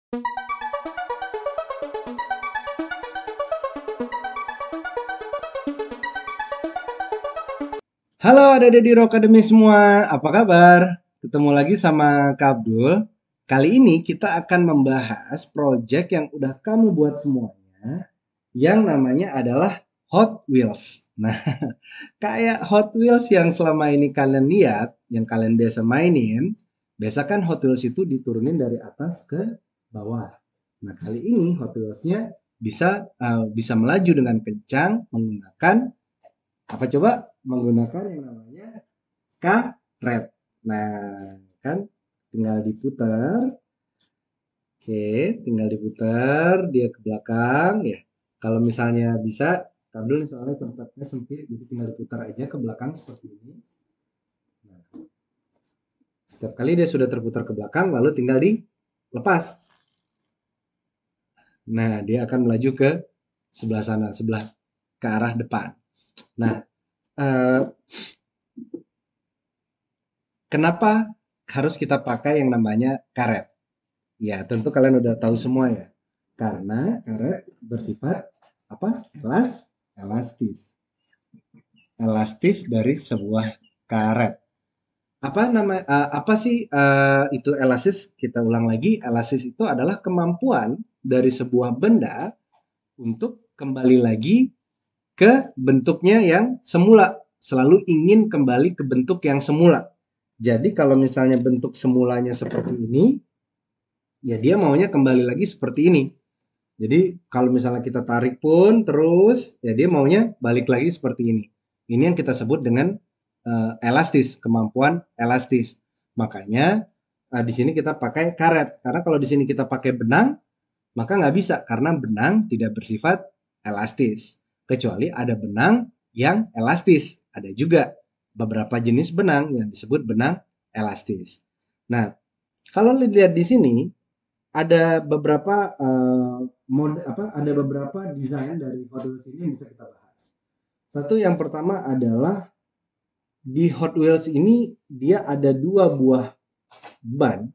Halo adik-adik di Rock Academy semua, apa kabar? Ketemu lagi sama Kak Abdul. Kali ini kita akan membahas project yang udah kamu buat semuanya, yang namanya adalah Hot Wheels. Nah, kayak Hot Wheels yang selama ini kalian lihat, yang kalian biasa mainin, biasa kan Hot Wheels itu diturunin dari atas ke bawah. Nah, kali ini Hot Wheels-nya bisa melaju dengan kencang menggunakan apa coba? Menggunakan yang namanya karet. Nah, kan tinggal diputar. Oke, tinggal diputar dia ke belakang ya. Kalau misalnya bisa, kabel soalnya tempatnya sempit, jadi tinggal diputar aja ke belakang seperti ini. Nah, setiap kali dia sudah terputar ke belakang, lalu tinggal dilepas. Nah, dia akan melaju ke sebelah sana, sebelah ke arah depan. Nah, eh, kenapa harus kita pakai yang namanya karet? Ya, tentu kalian udah tahu semua ya. Karena karet bersifat apa? Elastis. Elastis dari sebuah karet. Apa sih itu elastis? Kita ulang lagi, elastis itu adalah kemampuan dari sebuah benda untuk kembali lagi ke bentuknya yang semula. Selalu ingin kembali ke bentuk yang semula. Jadi kalau misalnya bentuk semulanya seperti ini, ya dia maunya kembali lagi seperti ini. Jadi kalau misalnya kita tarik pun terus, ya dia maunya balik lagi seperti ini. Ini yang kita sebut dengan elastis, kemampuan elastis. Makanya di sini kita pakai karet. Karena kalau di sini kita pakai benang, maka nggak bisa karena benang tidak bersifat elastis. Kecuali ada benang yang elastis. Ada juga beberapa jenis benang yang disebut benang elastis. Nah, kalau lihat di sini ada beberapa ada beberapa desain dari Hot Wheels ini yang bisa kita bahas. Satu yang pertama adalah di Hot Wheels ini dia ada dua buah ban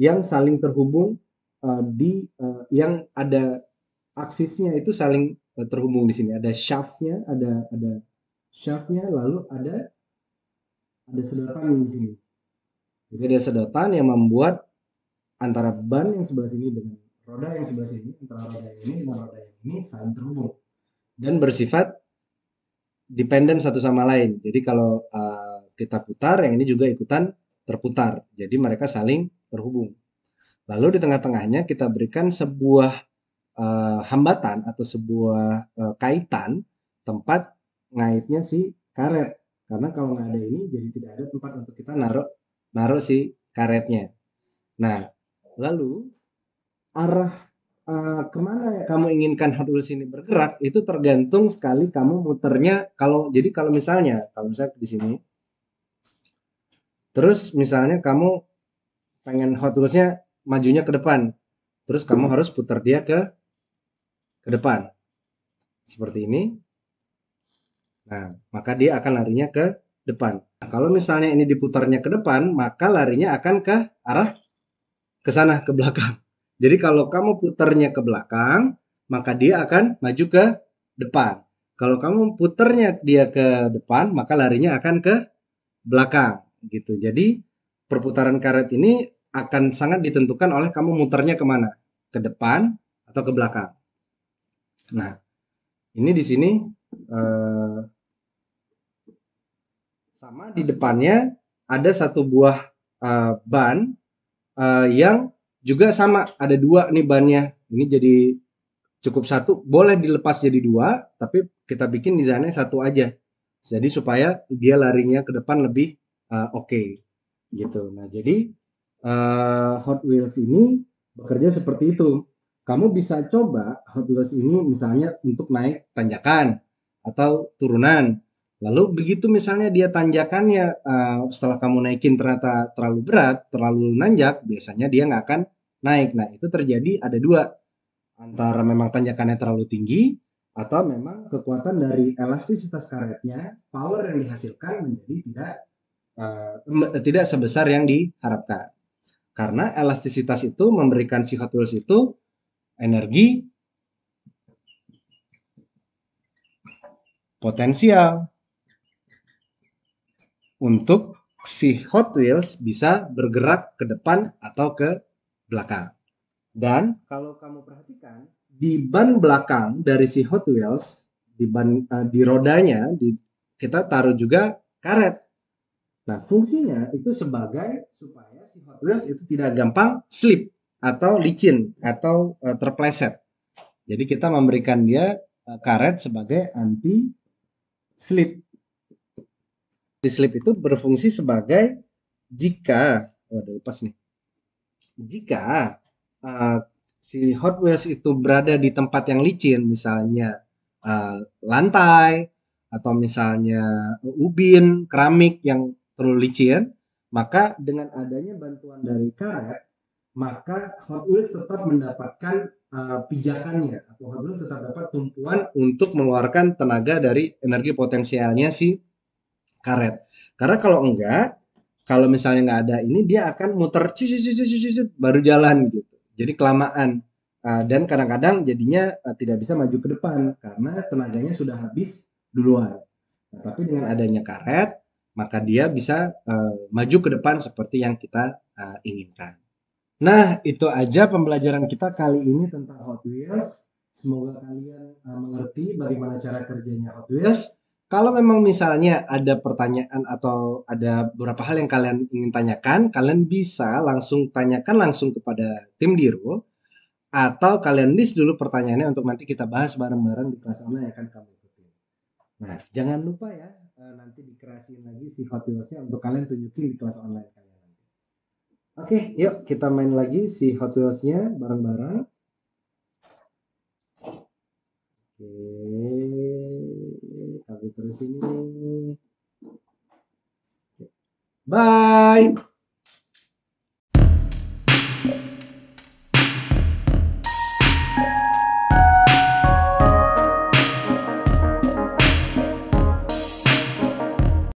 yang saling terhubung yang ada aksisnya itu saling terhubung di sini. Ada shaftnya, ada shaftnya, lalu ada sedotan di sini. Jadi ada sedotan yang membuat antara ban yang sebelah sini dengan roda yang sebelah sini, antara roda yang ini dengan roda yang ini saling terhubung dan bersifat dependen satu sama lain. Jadi kalau kita putar, yang ini juga ikutan terputar. Jadi mereka saling terhubung. Lalu di tengah-tengahnya kita berikan sebuah hambatan atau sebuah kaitan tempat ngaitnya si karet. Karena kalau nggak ada ini, jadi tidak ada tempat untuk kita naruh si karetnya. Nah, lalu arah kemana ya kamu inginkan Hot Wheels ini bergerak itu tergantung sekali kamu muternya. Kalau misalnya di sini, terus misalnya kamu pengen Hot Wheels-nya majunya ke depan, terus kamu harus putar dia ke depan seperti ini. Nah, maka dia akan larinya ke depan. Nah, kalau misalnya ini diputarnya ke depan, maka larinya akan ke arah ke sana, ke belakang. Jadi kalau kamu putarnya ke belakang, maka dia akan maju ke depan. Kalau kamu putarnya dia ke depan, maka larinya akan ke belakang gitu. Jadi perputaran karet ini akan sangat ditentukan oleh kamu muternya kemana, ke depan atau ke belakang. Nah, ini di sini eh, sama di depannya ada satu buah ban yang juga sama, ada dua nih bannya. Ini jadi cukup satu, boleh dilepas jadi dua, tapi kita bikin desainnya satu aja. Jadi supaya dia larinya ke depan lebih oke. Gitu. Nah, jadi Hot Wheels ini bekerja seperti itu. Kamu bisa coba Hot Wheels ini misalnya untuk naik tanjakan atau turunan. Lalu begitu misalnya dia tanjakannya setelah kamu naikin ternyata terlalu berat, terlalu nanjak, biasanya dia nggak akan naik. Nah, itu terjadi ada dua, antara memang tanjakannya terlalu tinggi atau memang kekuatan dari elastisitas karetnya, power yang dihasilkan menjadi tidak sebesar yang diharapkan. Karena elastisitas itu memberikan si Hot Wheels itu energi potensial untuk si Hot Wheels bisa bergerak ke depan atau ke belakang. Dan kalau kamu perhatikan di ban belakang dari si Hot Wheels, di rodanya kita taruh juga karet. Nah, fungsinya itu sebagai supaya si Hot Wheels itu tidak gampang slip atau licin atau terpleset. Jadi kita memberikan dia karet sebagai anti slip. Anti slip itu berfungsi sebagai jika, waduh lepas nih. Jika si Hot Wheels itu berada di tempat yang licin, misalnya lantai atau misalnya ubin, keramik yang terlalu licin, maka dengan adanya bantuan dari karet, maka Hot Wheels tetap mendapatkan pijakannya atau Hot Wheels tetap dapat tumpuan untuk mengeluarkan tenaga dari energi potensialnya si karet. Karena kalau enggak, kalau misalnya nggak ada ini, dia akan muter baru jalan gitu. Jadi kelamaan. Dan kadang-kadang jadinya tidak bisa maju ke depan karena tenaganya sudah habis duluan. Nah, tapi dengan adanya karet, maka dia bisa maju ke depan seperti yang kita inginkan. Nah, itu aja pembelajaran kita kali ini tentang Hot Wheels. Semoga kalian mengerti bagaimana cara kerjanya Hot Wheels. Kalau memang misalnya ada pertanyaan atau ada beberapa hal yang kalian ingin tanyakan, kalian bisa langsung tanyakan langsung kepada tim Diro atau kalian list dulu pertanyaannya untuk nanti kita bahas bareng-bareng di kelas online yang akan kami ikuti. Nah, jangan lupa ya nanti dikreasiin lagi si Hot Wheels-nya untuk kalian tunjukin di kelas online kalian. Oke, yuk kita main lagi si Hot Wheels-nya bareng-bareng. Oke, tapi terus ini. Bye.